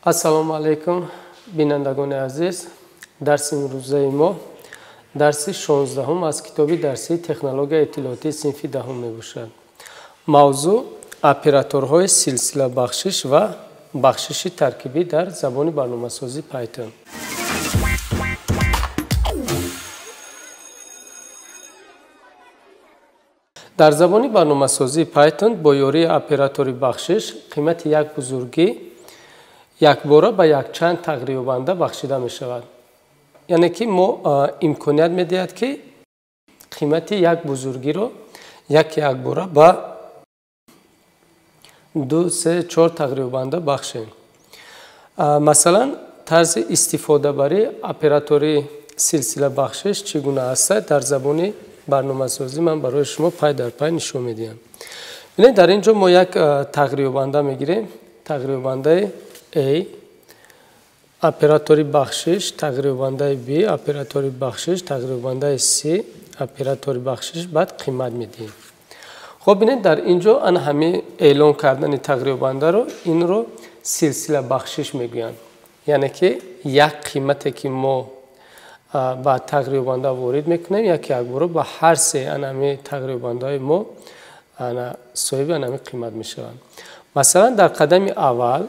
Ассалому алейкум, бинандагони азиз. Дарси имрӯзаи мо дарси 16 аз китоби дарси технологияи иттилоотии синфи 10 мебошад. Мавзӯъ операторҳои силсилабахшиш ва бахшиши таркибӣ дар забони барномасозӣ Python. Дар забони барномасозии Python бо ёрии оператори бахшиш қимати як бузургӣ якбора ба якчанд тағйирёбанда бахшида мешавад. Яъне ки мо имконият медиҳад ки қимати як бузургиро якбора ба 2, 3, 4 тағйирёбанда бахшем. Масалан, тарзи истифодабарии оператори силсилабахшиш чӣ гуна аст дар забони барномасозӣ ман барои шумо пай дар пай нишон медиҳам. Бинед, дар ин ҷо мо як тағйирёбанда мегирем. Тағйирёбандаи A, оператори бахшиш, тағйирёбандаи B, оператори бахшиш, тағйирёбандаи C, оператори бахшиш, баъд қимат медиҳем. Хоб бинед, дар ин ҷо ан ҳамин эълон кардани тағйирёбандаро инро силсилабахшиш мегӯянд. Яъне ки як қимате ки мо ба тағйирёбанда ворид мекунем якбора ба ҳар се анами тағйирёбандаҳои мо соҳиби анами қимат мешаванд. Масалан, дар қадами аввал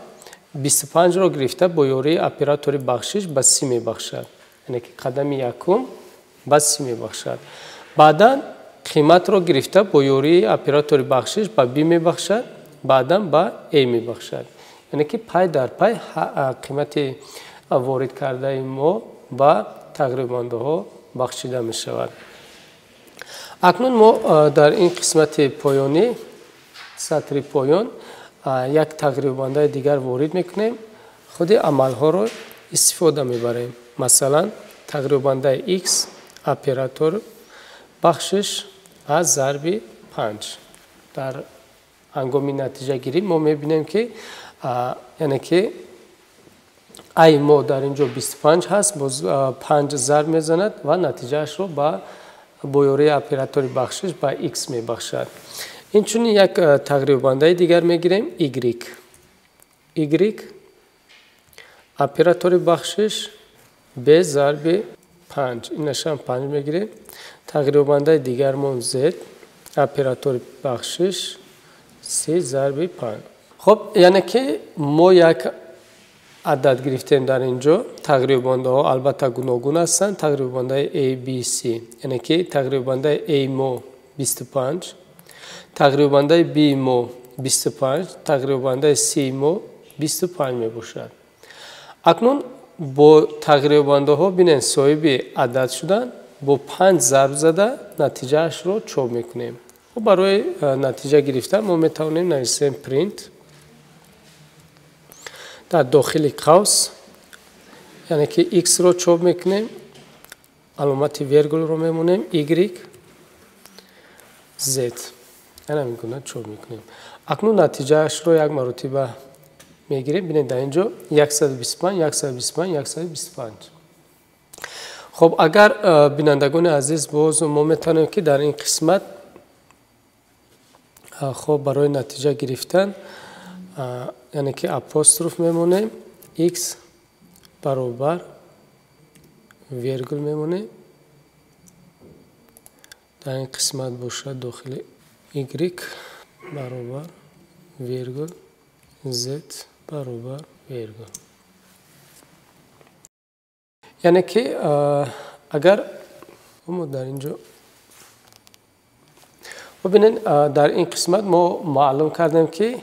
25ро гирифта бо ёрии оператори бахшиш ба 30 мебахшад. Яъне ки қадами якум ба 30 мебахшад. Баъдан қиматро гирифта бо ёрии оператори бахшиш ба B мебахшад, баъдан ба A мебахшад. Яъне ки пай дар пай қимати ворид кардаи мо ба тағйирёбандаҳо бахшида мешавад. Акнун мо дар ин қисмати поёнӣ, сатри поён, як тағйирёбандаи дигар ворид мекунем, худи амалҳоро истифода мебарем. Масалан, тағйирёбандаи X оператор бахшиш аз зарби 5. Дар ҳангоми натиҷагирӣ мо мебинем ки яъне ки ай мо дар ин ҷо 25 ҳаст, боз 5 зарб мезанад ва натиҷаашро бо ёрии оператори бахшиш ба X мебахшад. Инчунин як тағйирёбандаи дигар мегирем Y оператори бахшиш B зарби 5. Инашам 5 мегирем. Тағйирёбандаи дигармон Z оператори бахшиш C зарби 5. Хоб, яъне ки мо як адад гирифтем дар ин ҷо. Тағйирёбандаҳо албатта гуногун ҳастанд. Тағйирёбандаи A, B, C. Яъне ки тағйирёбандаи A мо 25, тағйирёбандаи B мо 25, тағйирёбандаи C мо 25 мебошад. Акнун бо тағйирёбандаҳо бинен соҳиби адад шуданд, бо 5 зарб зада натиҷаашро чоп мекунем. Барои натиҷа гирифтан мо метавонем нависем print дар дохили қавс, яъне ки X-ро чоп мекунем, аломати вергулро мемонем, Y, Z. Ҳамин гуна чоп мекунем. Акнун натиҷаашро як маротиба мегирем. Бинед, дар ин ҷо 125, 125, 125. Хоб, агар бинандагони азиз боз мо метавонем ки дар ин қисмат хоб барои натиҷа гирифтан яъне ки апостроф мемонем, X баробар вергул мемонем. дар ин қисмат бошад дохили Y баробар вергул Z баробар вергул. яъне ки агар мо дар ин ҷо бибинед, дар ин қисмат мо маълум кардем ки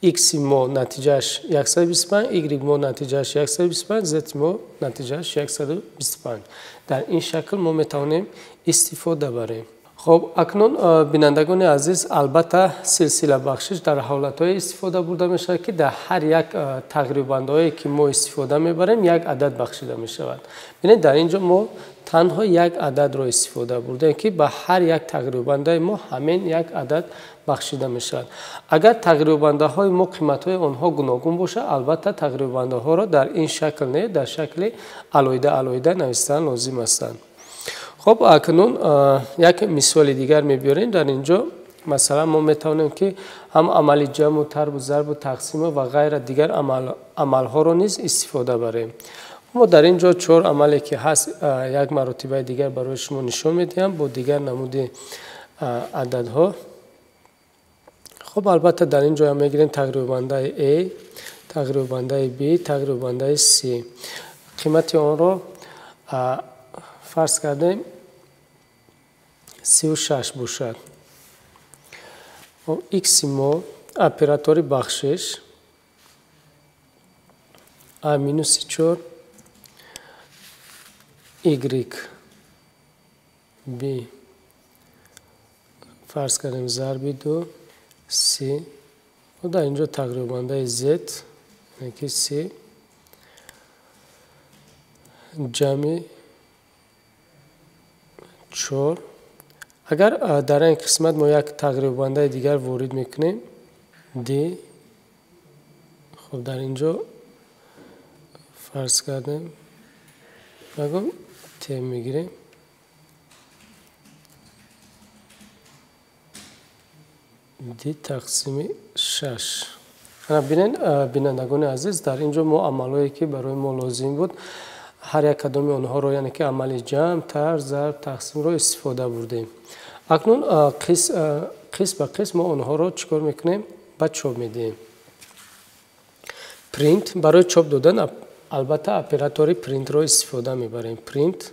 X мо натиҷааш 125, Y мо натиҷааш 125, Z мо натиҷааш 125. дар ин шакл мо метавонем истифода барем. хоб, акнун бинандагони азиз, албатта силсилабахшиш дар ҳолатҳое истифода бурда мешавад ки дар ҳар як тағйирёбандаҳое ки мо истифода мебарем як адад бахшида мешавад. бинед, дар ин ҷо мо танҳо як ададро истифода бурдем ки ба ҳар як тағйирёбандаи мо ҳамин як адад бахшида мешавад. агар тағйирёбандаҳои мо қиматҳои онҳо гуногун бошад, албатта тағйирёбандаҳоро дар ин шакл не дар шакли алоҳида навистан лозим астанд. хоб, акнун як мисоли дигар мебиёрем. дар ин ҷо مثلا ما میتوانیم که هم عمل جمع و ضرب و ضرب و تقسیم و غیره دیگر عمل ها رو نیز استفاده بریم. ما در اینجا 4 عملی که هست یک مرتبه دیگر برای شما نشون میدیم با دیگر نمود عددها. خب البته در اینجا هم میگیریم تقریب بنده A، تقریب بنده B، تقریب بنده C. قیمت آن رو فرض کردیم 36 باشد. X ما اپراتور بخشش A-4 Y B فرض کردیم ضرب 2 C و در اینجا تقریب بنده Z یعنی که C جمع 4. اگر در این قسمت ما یک تقریب بنده دیگر وارد میکنیم D، خب در اینجا فرض کردیم بگم T میگیریم D تقسیم 6. بینندگان عزیز در اینجا ما عملهایی که برای ما لازم بود هر یک کدام آنها رو یعنی که عمل جمع، طرح، ضرب، تقسیم رو استفاده بردیم. اکنون قسم به قسم ما آنها رو چیکار میکنیم؟ به چاپ میدیم. پرینت برای چاپ دادن البته اپراتور پرینت رو استفاده میبریم. پرینت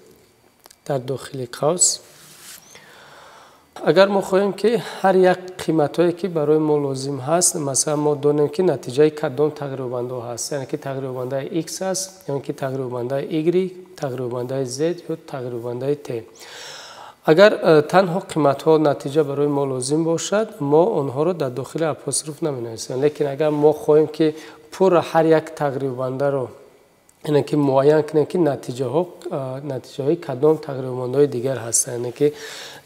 در داخل قوس. اگر ما خواهیم که هر یک قیمت هایی که برای ما لازم هست، مثلا ما دونیم که نتیجه کدام تقریب بنده هست، یعنی که تقریب بنده X هست، یعنی که تقریب بنده Y، تقریب بنده Z یا تقریب بنده T. اگر تنها قیمت ها نتیجه برای ما لازم باشد ما آنها رو در داخل اپوستروف نمی نویسیم. لیکن اگر ما خواهیم که پر هر یک تقریب بنده رو یعنی که معین کنیم که نتیجه های کدام تقریب بنده های دیگر هست، یعنی که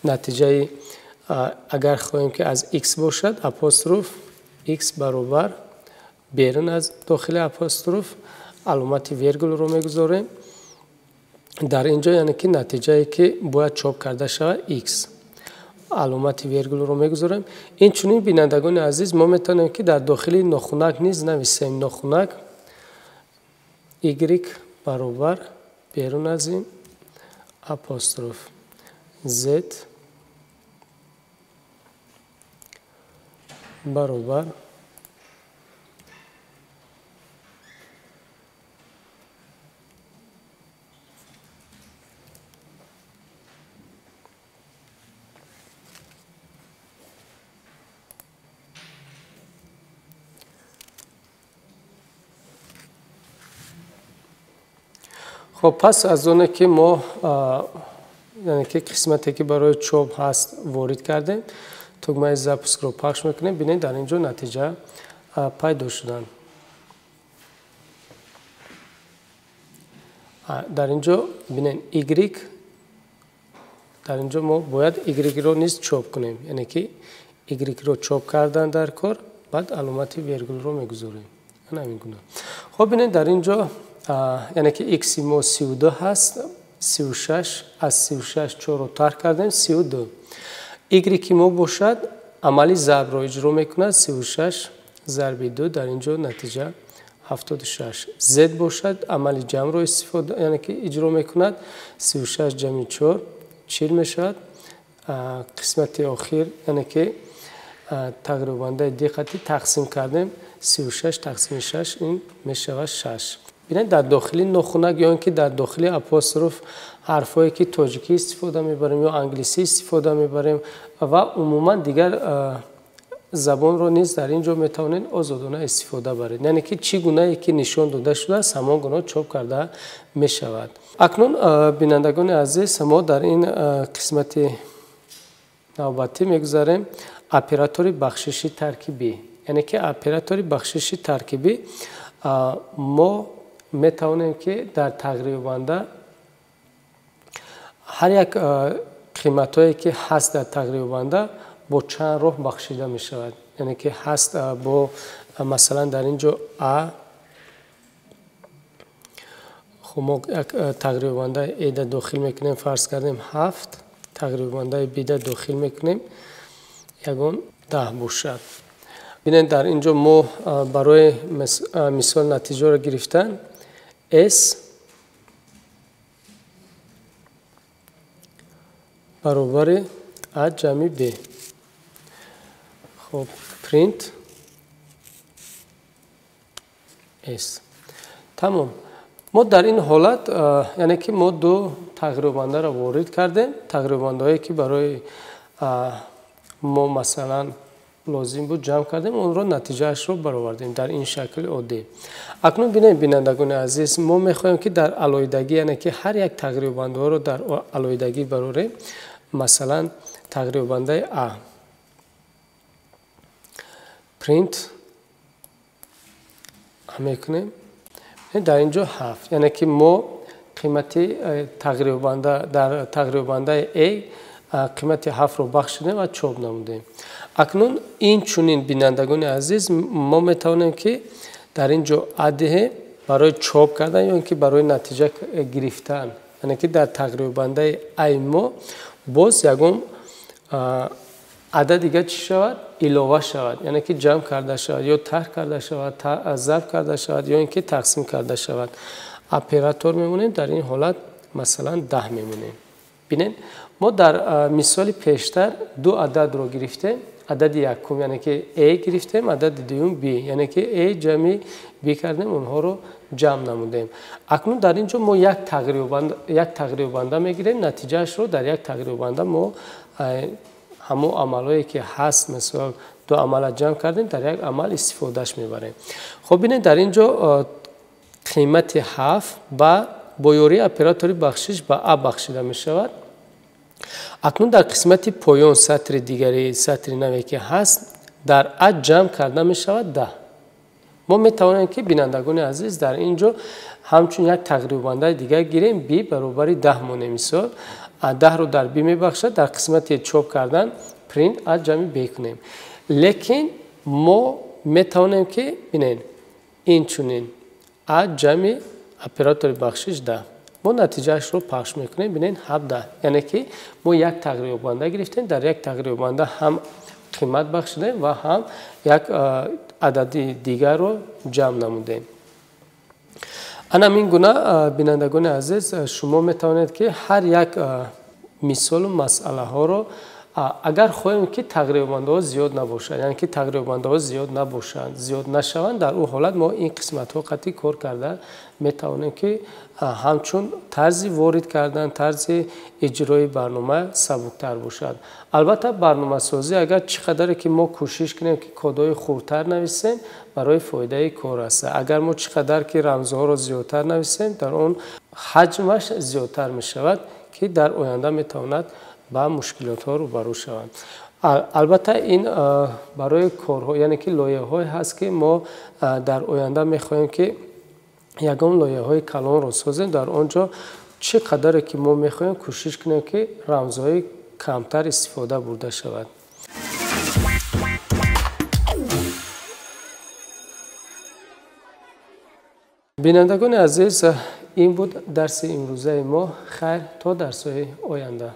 نتیجه اگر خواهیم که از X باشد اپوستروف X برابر بیرون از داخل اپوستروف علامت ویرگول رو میگذاریم در اینجا، یعنی که نتیجه که باید چاپ کرده شود X علامت ویرگول رو میگذاریم. این چنین بینندگان عزیز ما میتونیم که در داخل ناخنک نیز نویسیم. ناخنک Y برابر بیرون از این اپوستروف Z برابر خب پس از اونه که ما یعنی که قسمتی که برای چوب هست وارد کردیم تگمه زپسک رو پخش میکنیم. ببینید در اینجا نتیجه پیدا شدن. در اینجا ببینید Y در اینجا ما باید Y رو نیز چوب کنیم، یعنی که Y رو چوب کردن در کار بعد علامت ویرگول رو میگذاریم. همین گونه. خب ببینید در اینجا یعنی که X ما 32 هست، 36 از 36 4 رو ترک کردیم 32. Y که ما باشد عملی ضرب رو اجرا میکند 36 ضرب 2 در اینجا نتیجه 76. Z باشد عملی جمع رو استفاده یعنی که اجرا میکند 36 جمع 4 40 میشد. قسمت آخر یعنی که تقریبا دقیقی تقسیم کردیم 36 تقسیم 6 این میشود 6. ببینید در داخل ناخنک یا اینکه در داخل اپوستروف حرفایی که تاجیکی استفاده میبریم یا انگلیسی استفاده میبریم و عموما دیگر زبان رو نیز در اینجا میتونین آزادانه استفاده برید، یعنی که چی گونه که نشان داده شده است همان گونه چاپ کرده میشود. اکنون بینندگان عزیز ما در این قسمت نوبتی میگذاریم اپراتور بخششی ترکیبی، یعنی که اپراتور بخششی ترکیبی ما میتونیم که در تقریب بنده هر یک قیمت هایی که هست در تقریب بنده با چند راه بخشیده می شود، یعنی که هست با مثلا در اینجا A خب ما تقریب بنده A داخل میکنیم فرض کردیم 7 تقریب بنده B داخل میکنیم ягон 10 бошад. бинед дар инҷо мо барои мисол натиҷаро гирифтан s баробари a ҷамъи b. хоб print s. тамом. мо дар ин ҳолат яъне ки мо ду тағйирёбандаро ворид кардем. тағйирёбандаҳое ки барои мо масалан лозим буд ҷамъ кардем, онро натиҷаашро баровардем дар ин шакли оддӣ. акнун бинем бинандагони азиз, мо мехоҳем ки дар алоҳидагӣ яъне ки ҳар як тағйирёбандаҳоро дар алоҳидагӣ барорем. масалан тағйирёбандаи a print мекунем. дар инҷо 7, яъне ки мо қимати тағйирёбанда дар тағйирёбандаи a қимати 7ро бахшидем ва чоп намудем. акнун инчунин бинандагони азиз, мо метавонем ки дар инҷо a диҳем барои чоп кардан ё ин ки барои натиҷа гирифтан. яъне ки дар тағйирёбандаи a мо боз ягон адад дига чӣ шавад? илова шавад, яъне ки ҷамъ карда шавад ё тарк карда шавад, зарб карда шавад ё ин ки тақсим карда шавад. оператор мемонем, дар ин ҳолат масалан 10 мемонем. бинед мо дар мисоли пештар ду ададро гирифтем. адади якум яъне ки a гирифтем, адади дуюм b, яъне ки a ҷамъи b кардем, онҳоро ҷамъ намудем. акнун дар инҷо мо як тағйирёбанда мегирем, натиҷаашро дар як тағйирёбанда мо ҳамо амалҳое ки ҳаст, мисол ду амала ҷамъ кардем, дар як амал истифодаш мебарем. хоб бинед дар инҷо қимати 7 бо ёрии оператори бахшиш ба a бахшида мешавад. акнун дар қисмати поён сатри дигари сатри наве ки ҳаст, дар a ҷамъ карда мешавад 10. мо метавонем ки бинандагони азиз дар инҷо ҳамчун як тағйирёбандаи дигар гирем, b баробари 10 монем. мисол 10ро дар b мебахшад, дар қисмати чоп кардан print a ҷамъи b кунем. лекин мо метавонем ки бинед инчунин a ҷамъи оператори бахшиш 10. мо натиҷаашро пахш мекунем. бинед 17, яъне ки мо як тағйирёбанда гирифтем, дар як тағйирёбанда ҳам қимат бахшидем ва ҳам як адади дигарро ҷамъ намудем. ана ин гуна бинандагони азиз, шумо метавонед ки ҳар як мисолу масъалаҳоро агар хоҳем ки тағйирёбандаҳо зиёд набошад, яъне ки тағйирёбандаҳо зиёд набошанд, зиёд нашаванд, дар ӯ ҳолат мо ин қисматҳо қатъи кор карда метавонем ки ҳамчун тарзи ворид кардан, тарзи иҷрои барнома сабуктар бошад. албатта барномасозӣ агар чӣ қадаре ки мо кӯшиш кунем ки кодҳои хурдтар нависем, барои фоидаи кор аст. агар мо чӣ қадар ки рамзҳоро зиёдтар нависем, дар он ҳаҷмаш зиёдтар мешавад ки дар оянда метавонад ба мушкилотҳо рӯбарӯ шаванд. албатта ин барои корҳо, яъне ки лоиҳаҳое ҳаст ки мо дар оянда мехоҳем ки ягон лоиҳаҳои калонро созем. дар он ҷо чӣ қадаре ки мо мехоҳем кӯшиш кунем ки рамзҳои камтар истифода бурда шавад. бинандагони азиз, ин буд дарси имрӯзаи мо. хайр, то дарсҳои оянда.